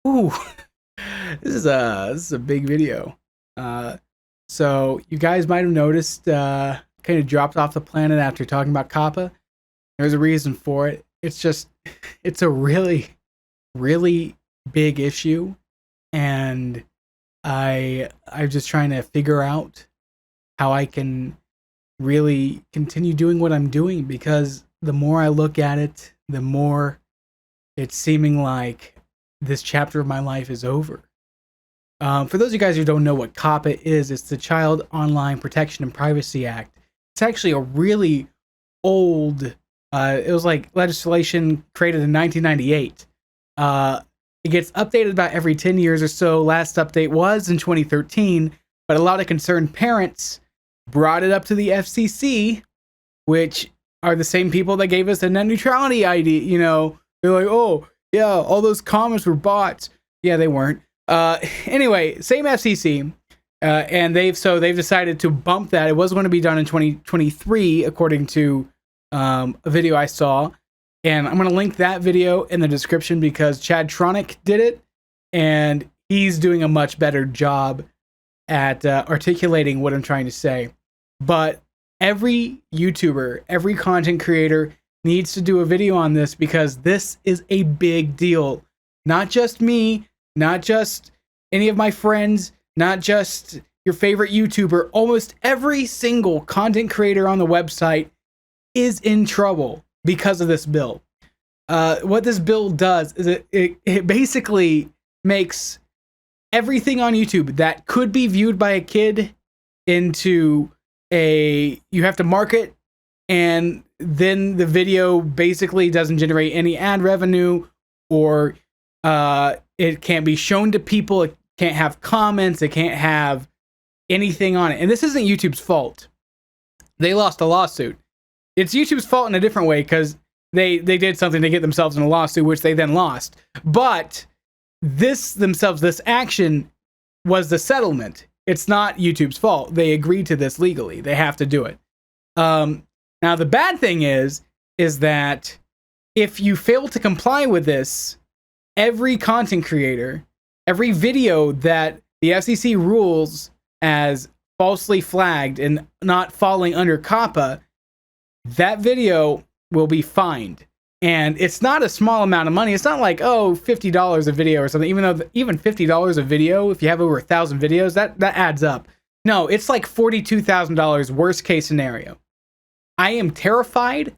Ooh, this is a big video. Uh, so you guys might have noticed, kind of dropped off the planet after talking about COPPA. There's a reason for it. It's just, it's a really big issue, and I'm just trying to figure out how I can really continue doing what I'm doing, because the more I look at it, the more it's seeming like this chapter of my life is over. For those of you guys who don't know what COPPA is, it's the Child Online Protection and Privacy Act. It's actually a really old, it was like legislation created in 1998. It gets updated about every 10 years or so. Last update was in 2013, but a lot of concerned parents brought it up to the FCC, which are the same people that gave us the net neutrality ID. You know, they're like, oh, yeah, all those comments were bots. Yeah, they weren't. Anyway, same FCC. And they've decided to bump that. It was going to be done in 2023, according to a video I saw. And I'm going to link that video in the description because Chad Tronick did it, and he's doing a much better job at articulating what I'm trying to say. But every YouTuber, every content creator needs to do a video on this, because this is a big deal. Not just me, not just any of my friends, not just your favorite YouTuber. Almost every single content creator on the website is in trouble because of this bill. What this bill does is it basically makes everything on YouTube that could be viewed by a kid into you have to mark it, and then the video basically doesn't generate any ad revenue, or it can't be shown to people. It can't have comments. It can't have anything on it. And this isn't YouTube's fault. They lost a lawsuit. It's YouTube's fault in a different way, because they did something to get themselves in a lawsuit, which they then lost. But this action was the settlement. It's not YouTube's fault. They agreed to this legally. They have to do it. Now, the bad thing is that if you fail to comply with this, every content creator, every video that the FCC rules as falsely flagged and not falling under COPPA, that video will be fined. And it's not a small amount of money. It's not like, oh, $50 a video or something, even though even $50 a video, if you have over 1,000 videos, that adds up. No, it's like $42,000 worst case scenario. I am terrified.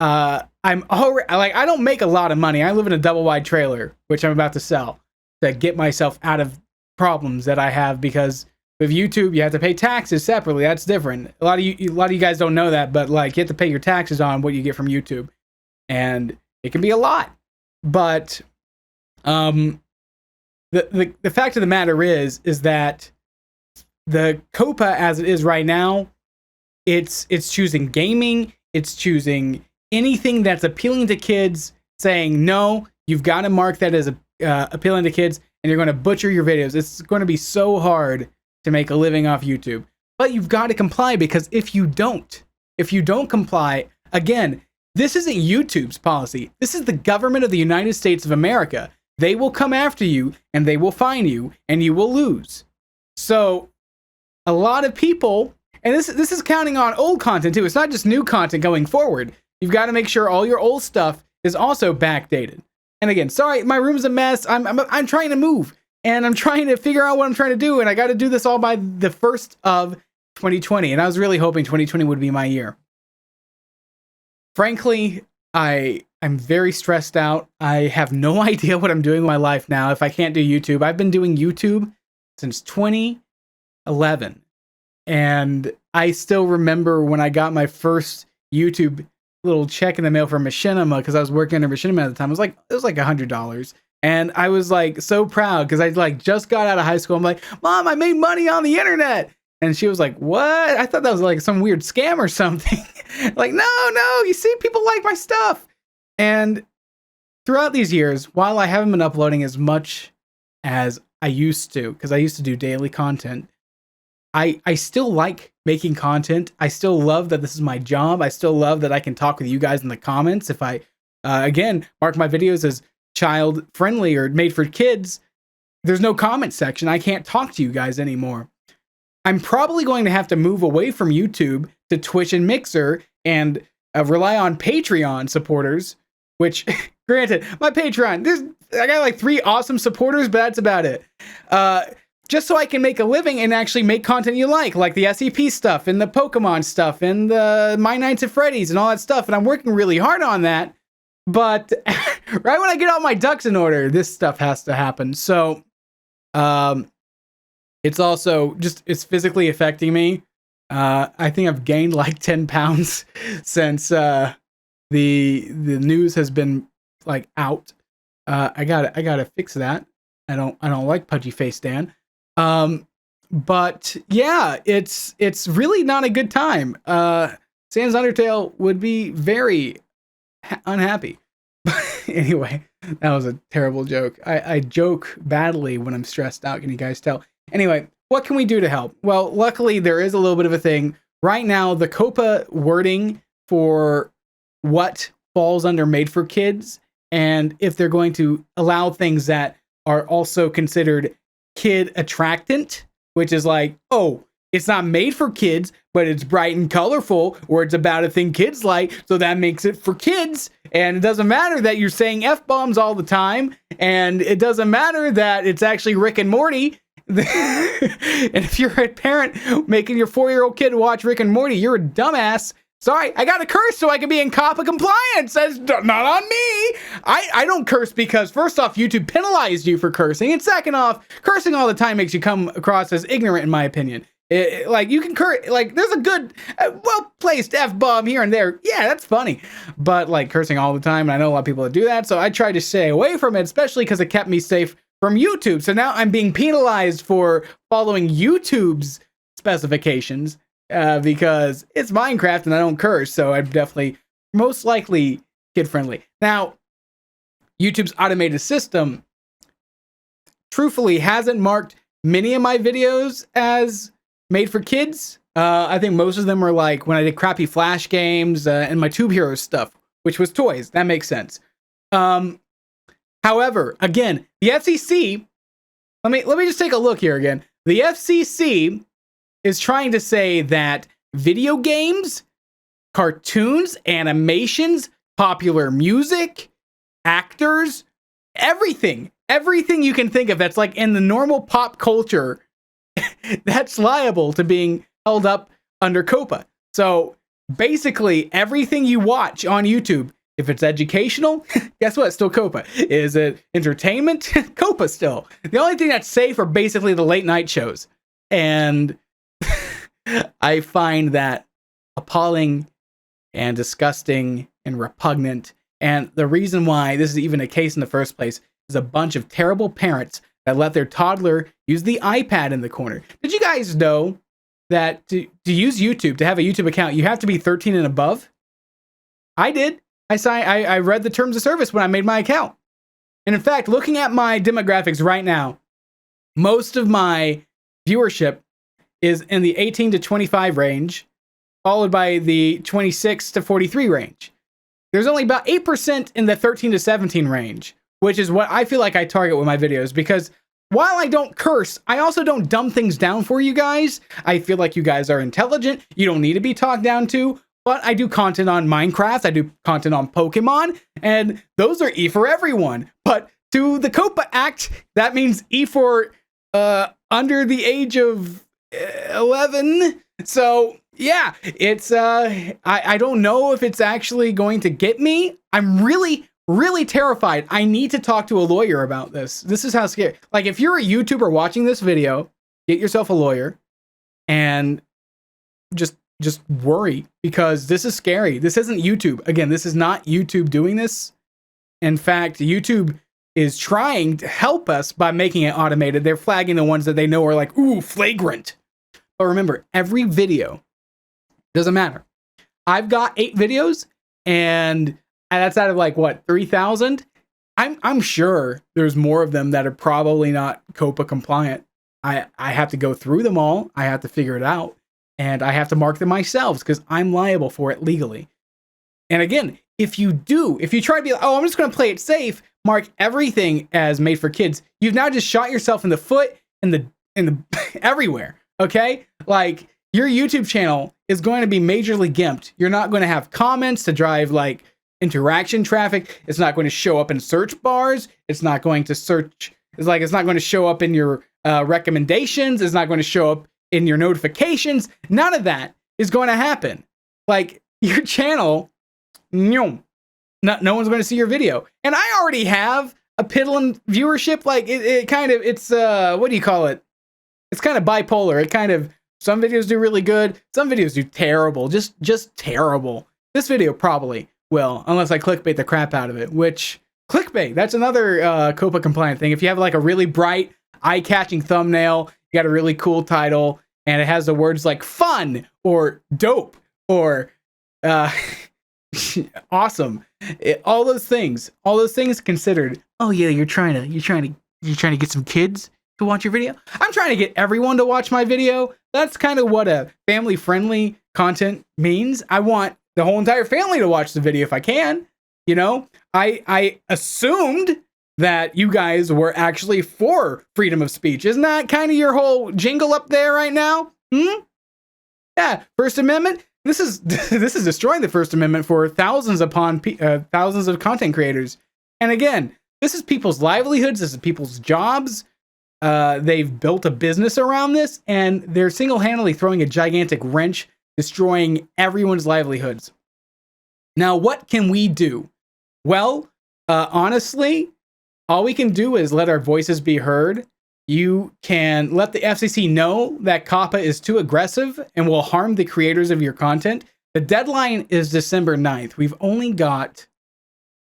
I'm already, like, I don't make a lot of money. I live in a double wide trailer, which I'm about to sell to get myself out of problems that I have, because with YouTube, you have to pay taxes separately. That's different. A lot of you guys don't know that, but like, you have to pay your taxes on what you get from YouTube, and it can be a lot. But the fact of the matter is that the COPPA, as it is right now, it's choosing gaming, it's choosing anything that's appealing to kids, saying no, you've got to mark that as appealing to kids, and you're going to butcher your videos. It's going to be so hard to make a living off YouTube. But you've got to comply, because if you don't comply, again, this isn't YouTube's policy. This is the government of the United States of America. They will come after you, and they will fine you, and you will lose. So a lot of people, and this is counting on old content too. It's not just new content going forward. You've got to make sure all your old stuff is also backdated. And again, sorry, my room's a mess. I'm trying to move, and I'm trying to figure out what I'm trying to do, and I got to do this all by the 1st of 2020. And I was really hoping 2020 would be my year. Frankly, I'm very stressed out. I have no idea what I'm doing with my life now if I can't do YouTube. I've been doing YouTube since 2011. And I still remember when I got my first YouTube little check in the mail from Machinima, because I was working under Machinima at the time. It was like $100. And I was like so proud, because I like just got out of high school. I'm like, Mom, I made money on the internet. And she was like, what? I thought that was like some weird scam or something. Like, no, you see, people like my stuff. And throughout these years, while I haven't been uploading as much as I used to, because I used to do daily content, I still like making content. I still love that this is my job. I still love that I can talk with you guys in the comments. If I, again, mark my videos as child friendly or made for kids, there's no comment section. I can't talk to you guys anymore. I'm probably going to have to move away from YouTube to Twitch and Mixer and rely on Patreon supporters, which, granted, my Patreon, I got like 3 awesome supporters, but that's about it. Just so I can make a living and actually make content you like the SCP stuff and the Pokemon stuff and the My Nights at Freddy's and all that stuff. And I'm working really hard on that. But right when I get all my ducks in order, this stuff has to happen. So it's also it's physically affecting me. I think I've gained like 10 pounds since the news has been like out. I gotta fix that. I don't like pudgy face Dan. But yeah, it's really not a good time. Sans Undertale would be very unhappy. Anyway, that was a terrible joke. I joke badly when I'm stressed out. Can you guys tell? Anyway, what can we do to help? Well, luckily there is a little bit of a thing. Right now, the COPPA wording for what falls under made for kids, and if they're going to allow things that are also considered kid attractant, which is like, oh, it's not made for kids, but it's bright and colorful, or it's about a thing kids like, so that makes it for kids. And it doesn't matter that you're saying F-bombs all the time, and it doesn't matter that it's actually Rick and Morty. And if you're a parent making your 4-year-old kid watch Rick and Morty, you're a dumbass. Sorry, I got to curse so I can be in COPPA compliance. That's not on me. I don't curse because, first off, YouTube penalized you for cursing. And second off, cursing all the time makes you come across as ignorant, in my opinion. You can curse, there's a good, well-placed F-bomb here and there. Yeah, that's funny. But, cursing all the time, and I know a lot of people that do that, so I try to stay away from it, especially because it kept me safe from YouTube. So now I'm being penalized for following YouTube's specifications. Because it's Minecraft and I don't curse, so I'm definitely most likely kid-friendly. Now, YouTube's automated system truthfully hasn't marked many of my videos as made for kids. I think most of them are like when I did crappy Flash games and my Tube Heroes stuff, which was toys. That makes sense. However, again, the FCC, let me just take a look here again. The FCC is trying to say that video games, cartoons, animations, popular music, actors, everything you can think of that's like in the normal pop culture, that's liable to being held up under COPPA. So basically everything you watch on YouTube, if it's educational, guess what? It's still COPPA. Is it entertainment? COPPA still. The only thing that's safe are basically the late night shows. And I find that appalling and disgusting and repugnant. And the reason why this is even a case in the first place is a bunch of terrible parents that let their toddler use the iPad in the corner. Did you guys know that to use YouTube, to have a YouTube account, you have to be 13 and above? I did. I read the terms of service when I made my account. And in fact, looking at my demographics right now, most of my viewership is in the 18 to 25 range, followed by the 26 to 43 range. There's only about 8% in the 13 to 17 range, which is what I feel like I target with my videos, because while I don't curse, I also don't dumb things down for you guys. I feel like you guys are intelligent. You don't need to be talked down to, but I do content on Minecraft. I do content on Pokemon, and those are E for everyone. But to the COPPA Act, that means E for under the age of 11. So yeah, it's I don't know if it's actually going to get me. I'm really terrified. I need to talk to a lawyer about this. This is how scary. If you're a YouTuber watching this video, get yourself a lawyer and just worry, because this is scary. This isn't YouTube. Again, this is not YouTube doing this. In fact, YouTube is trying to help us by making it automated. They're flagging the ones that they know are like, ooh, flagrant. But remember, every video doesn't matter. I've got 8 videos, and that's out of 3,000. I'm sure there's more of them that are probably not COPPA compliant. I have to go through them all. I have to figure it out, and I have to mark them myself because I'm liable for it legally. And again, if you try to be like, oh, I'm just going to play it safe, mark everything as made for kids, you've now just shot yourself in the foot and the everywhere. Okay, like your YouTube channel is going to be majorly gimped. You're not going to have comments to drive like interaction traffic. It's not going to show up in search bars. It's not going to it's not going to show up in your recommendations. It's not going to show up in your notifications. None of that is going to happen. Like your channel, no one's going to see your video. And I already have a piddling viewership. Like it's what do you call it? It's kind of bipolar. It kind of, some videos do really good, some videos do terrible, just terrible. This video probably will, unless I clickbait the crap out of it, which clickbait, that's another COPPA compliant thing. If you have like a really bright, eye-catching thumbnail, you got a really cool title, and it has the words like fun or dope or awesome, all those things considered. Oh yeah, you're trying to get some kids to watch your video. I'm trying to get everyone to watch my video. That's kind of what a family-friendly content means. I want the whole entire family to watch the video if I can. You know, I assumed that you guys were actually for freedom of speech. Isn't that kind of your whole jingle up there right now? Yeah, First Amendment. This is destroying the First Amendment for thousands upon thousands of content creators. And again, this is people's livelihoods. This is people's jobs. They've built a business around this, and they're single-handedly throwing a gigantic wrench, destroying everyone's livelihoods. Now, what can we do? Well, honestly, all we can do is let our voices be heard. You can let the FCC know that COPPA is too aggressive and will harm the creators of your content. The deadline is December 9th. We've only got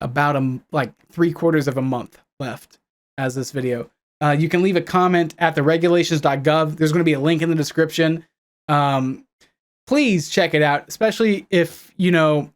about like 3/4 of a month left as this video. You can leave a comment at theregulations.gov. There's going to be a link in the description. Please check it out, especially if, you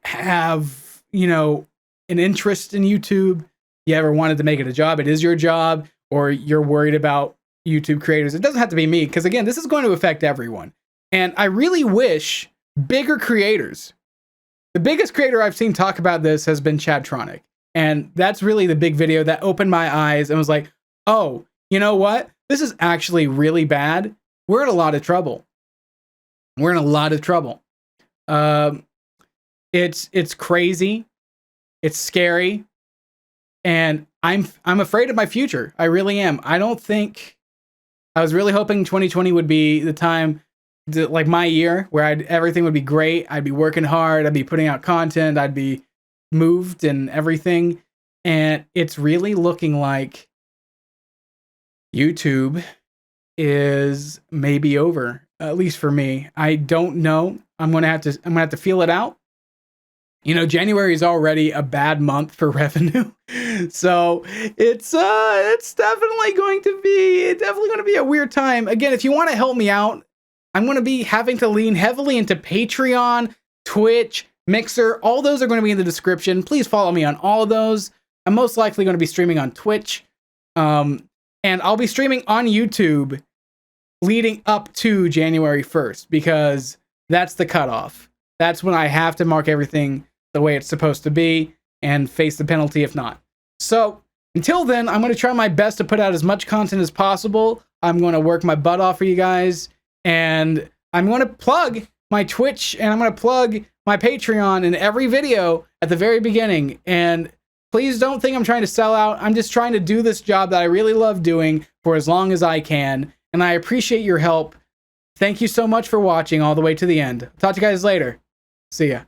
have, an interest in YouTube. You ever wanted to make it a job, it is your job, or you're worried about YouTube creators. It doesn't have to be me, because again, this is going to affect everyone. And I really wish bigger creators. The biggest creator I've seen talk about this has been Chadtronic. And that's really the big video that opened my eyes and was like, oh, you know what? This is actually really bad. We're in a lot of trouble. We're in a lot of trouble. It's crazy. It's scary. And I'm afraid of my future. I really am. I was really hoping 2020 would be the time, like my year, where everything would be great. I'd be working hard. I'd be putting out content. I'd be moved and everything. And it's really looking like YouTube is maybe over, at least for me. I don't know. I'm gonna have to feel it out. January is already a bad month for revenue. So it's definitely going to be a weird time. Again, if you want to help me out, I'm going to be having to lean heavily into Patreon, Twitch, Mixer. All those are going to be in the description. Please follow me on all of those. I'm most likely going to be streaming on Twitch. And I'll be streaming on YouTube leading up to January 1st, because that's the cutoff. That's when I have to mark everything the way it's supposed to be and face the penalty if not. So until then, I'm going to try my best to put out as much content as possible. I'm going to work my butt off for you guys, and I'm going to plug my Twitch and I'm going to plug my Patreon in every video at the very beginning. And please don't think I'm trying to sell out. I'm just trying to do this job that I really love doing for as long as I can. And I appreciate your help. Thank you so much for watching all the way to the end. Talk to you guys later. See ya.